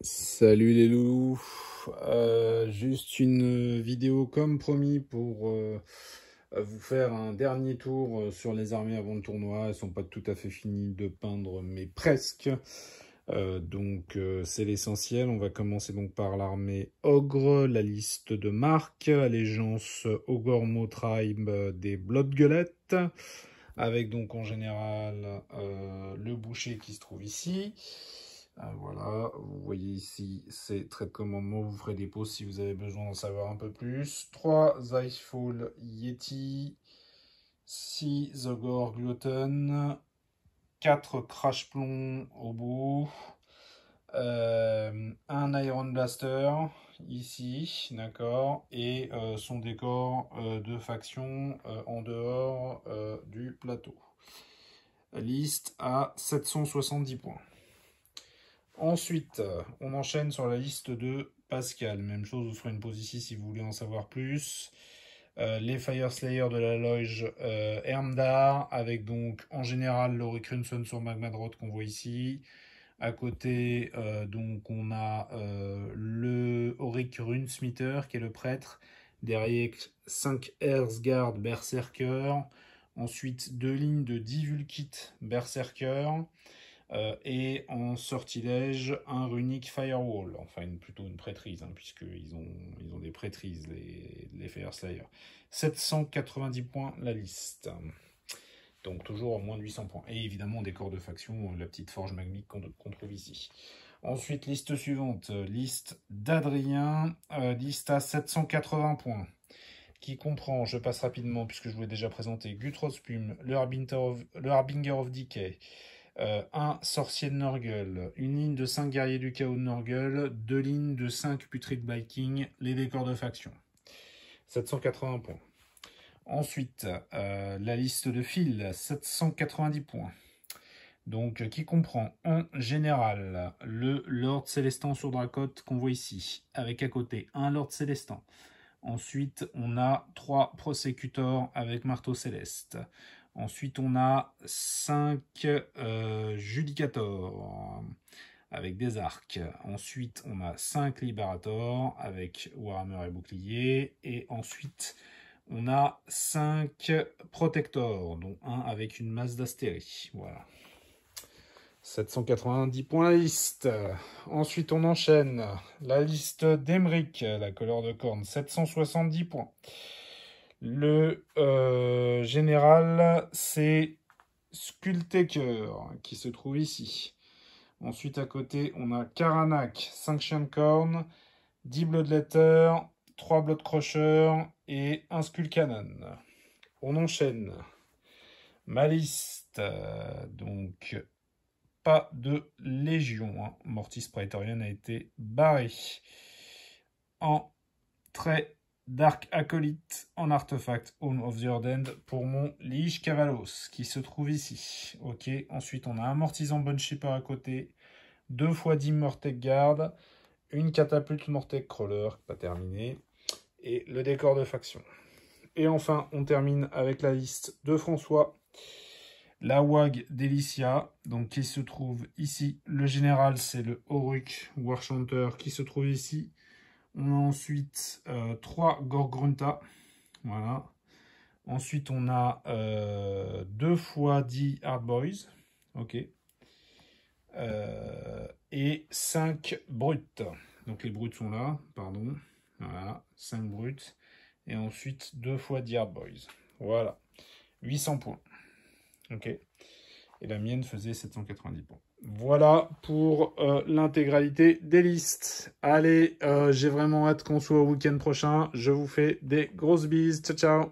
Salut les loups, juste une vidéo comme promis pour vous faire un dernier tour sur les armées avant le tournoi. Elles sont pas tout à fait finies de peindre, mais presque. C'est l'essentiel. On va commencer donc par l'armée Ogre, la liste de marques, allégeance Ogormo Tribe des Bloodguelettes, avec donc en général le boucher qui se trouve ici. Voilà, vous voyez ici, c'est trait de commandement, vous ferez des pauses si vous avez besoin d'en savoir un peu plus. 3 Icefall Yeti, 6 Zogor Gluten, 4 Crash Plomb au bout, un Iron Blaster ici, d'accord, et son décor de faction en dehors du plateau. Liste à 770 points. Ensuite, on enchaîne sur la liste de Pascal. Même chose, vous ferez une pause ici si vous voulez en savoir plus. Les Fire Slayer de la loge Ermdar, avec donc en général l'Auric Crimson sur Magmadrot qu'on voit ici. À côté, donc on a le Auric Runesmeter qui est le prêtre. Derrière 5 Earthguard Berserker. Ensuite, 2 lignes de Divulkit Berserker. Et en sortilège, un runique firewall, enfin plutôt une prêtrise, hein, puisqu'ils ont des prêtrises, les Fire Slayer. 790 points la liste. Donc toujours à moins de 800 points. Et évidemment, décor de faction, la petite forge magmique qu'on trouve ici. Ensuite, liste suivante, liste d'Adrien, liste à 780 points, qui comprend, je passe rapidement puisque je vous l'ai déjà présenté, Guthros Plume, le Harbinger of Decay, un sorcier de Norgul, une ligne de 5 guerriers du chaos de Norgul, 2 lignes de 5 Putrid Viking, les décors de faction. 780 points. Ensuite, la liste de fils, 790 points. Donc, qui comprend en général le Lord Célestin sur Dracoth qu'on voit ici, avec à côté un Lord Célestin. Ensuite, on a 3 Prosecutors avec Marteau Céleste. Ensuite, on a 5 Judicators avec des arcs. Ensuite, on a 5 Liberators avec Warhammer et bouclier. Et ensuite, on a 5 Protectors, dont un avec une masse d'astérie. Voilà. 790 points la liste. Ensuite, on enchaîne. La liste d'Emeric, la couleur de corne, 770 points. Le général, c'est Skulltaker, qui se trouve ici. Ensuite, à côté, on a Karanak, 5 chiens de corne, 10 Bloodletter, 3 Bloodcrusher et un Skull Cannon. On enchaîne. Ma liste, donc pas de Légion. Hein. Mortis Praetorian a été barré. En trait Dark Acolyte en artefact Home of the Ordend pour mon Lich Cavalos qui se trouve ici. Ok, ensuite on a un Mortisan Boneshipper à côté, 2 x 10 Mortec Guard, une catapulte Mortec Crawler, pas terminé, et le décor de faction. Et enfin, on termine avec la liste de François. La WAG d'Elicia, donc qui se trouve ici. Le général, c'est le Auric Warchanter qui se trouve ici. On a ensuite 3 Gorgrunta. Voilà. Ensuite, on a 2 x 10 Hard Boys. Ok. Et 5 brutes. Donc les brutes sont là, pardon. Voilà, 5 brutes. Et ensuite 2 x 10 Hard Boys. Voilà. 800 points. Ok. Et la mienne faisait 790 points. Voilà pour l'intégralité des listes. Allez, j'ai vraiment hâte qu'on soit au week-end prochain. Je vous fais des grosses bises. Ciao, ciao.